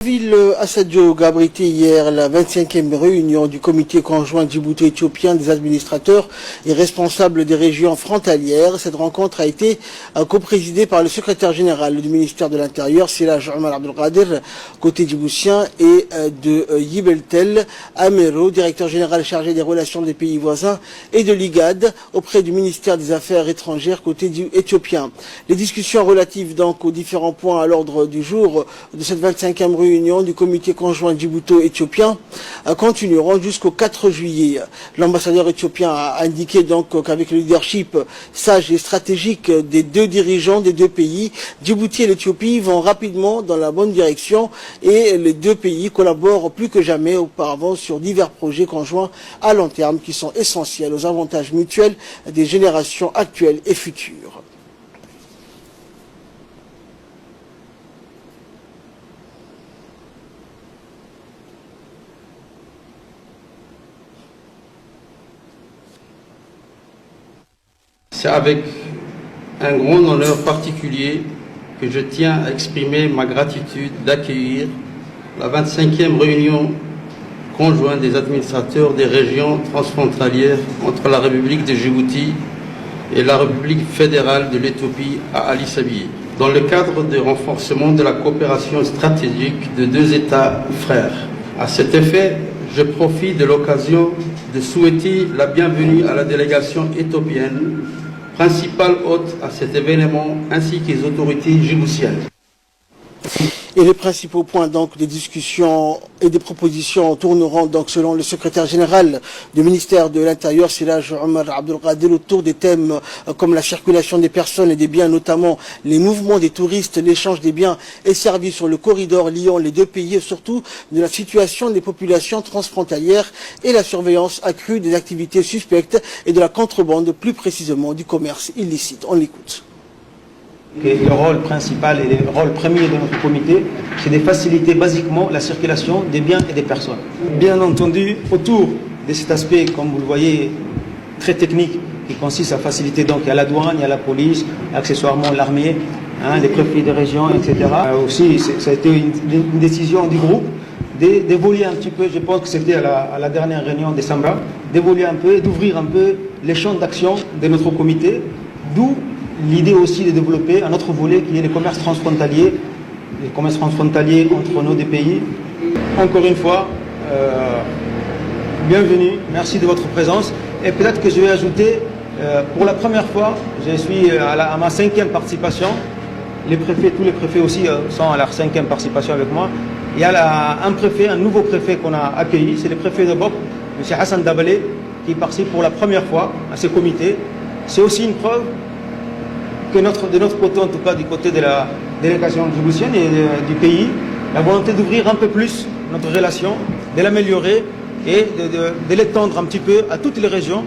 La ville Assadio a abrité hier la 25e réunion du comité conjoint djibouto-éthiopien des administrateurs et responsables des régions frontalières. Cette rencontre a été coprésidée par le secrétaire général du ministère de l'Intérieur, Siraj Omar Abdelkader, côté djiboutien, et de Yibeltel Amero, directeur général chargé des relations des pays voisins, et de l'IGAD auprès du ministère des Affaires étrangères côté éthiopien. Les discussions relatives donc aux différents points à l'ordre du jour de cette 25e réunion du comité conjoint djibouto-éthiopien continueront jusqu'au 4 juillet. L'ambassadeur éthiopien a indiqué donc qu'avec le leadership sage et stratégique des deux dirigeants des deux pays, Djibouti et l'Éthiopie vont rapidement dans la bonne direction et les deux pays collaborent plus que jamais auparavant sur divers projets conjoints à long terme qui sont essentiels aux avantages mutuels des générations actuelles et futures. C'est avec un grand honneur particulier que je tiens à exprimer ma gratitude d'accueillir la 25e réunion conjointe des administrateurs des régions transfrontalières entre la République de Djibouti et la République fédérale de l'Éthiopie à Addis Abeba, dans le cadre du renforcement de la coopération stratégique de deux États frères. À cet effet, je profite de l'occasion de souhaiter la bienvenue à la délégation éthiopienne, principal hôte à cet événement, ainsi que les autorités djiboutiennes. Et les principaux points donc des discussions et des propositions tourneront donc selon le secrétaire général du ministère de l'Intérieur, Siraj Omar Abdelkader, autour des thèmes comme la circulation des personnes et des biens, notamment les mouvements des touristes, l'échange des biens et services sur le corridor liant les deux pays et surtout de la situation des populations transfrontalières et la surveillance accrue des activités suspectes et de la contrebande, plus précisément du commerce illicite. On l'écoute. Le rôle principal et le rôle premier de notre comité, c'est de faciliter basiquement la circulation des biens et des personnes. Bien entendu, autour de cet aspect, comme vous le voyez, très technique, qui consiste à faciliter, donc il y a la douane, il y a la police, accessoirement l'armée, les préfets de région, etc. Aussi, ça a été une décision du groupe d'évoluer un petit peu, je pense que c'était à la dernière réunion de Sambra, d'évoluer un peu, d'ouvrir un peu les champs d'action de notre comité, d'où l'idée aussi de développer un autre volet qui est le commerce transfrontalier entre nos deux pays. Encore une fois, bienvenue, merci de votre présence. Et peut-être que je vais ajouter, pour la première fois, je suis à ma 5e participation. Tous les préfets aussi sont à leur 5e participation avec moi. Il y a un nouveau préfet qu'on a accueilli, c'est le préfet de Bok, M. Hassan Dabalé, qui participe pour la première fois à ce comité. C'est aussi une preuve que de notre côté, en tout cas du côté de la délégation djiboutienne et du pays, la volonté d'ouvrir un peu plus notre relation, de l'améliorer et de l'étendre un petit peu à toutes les régions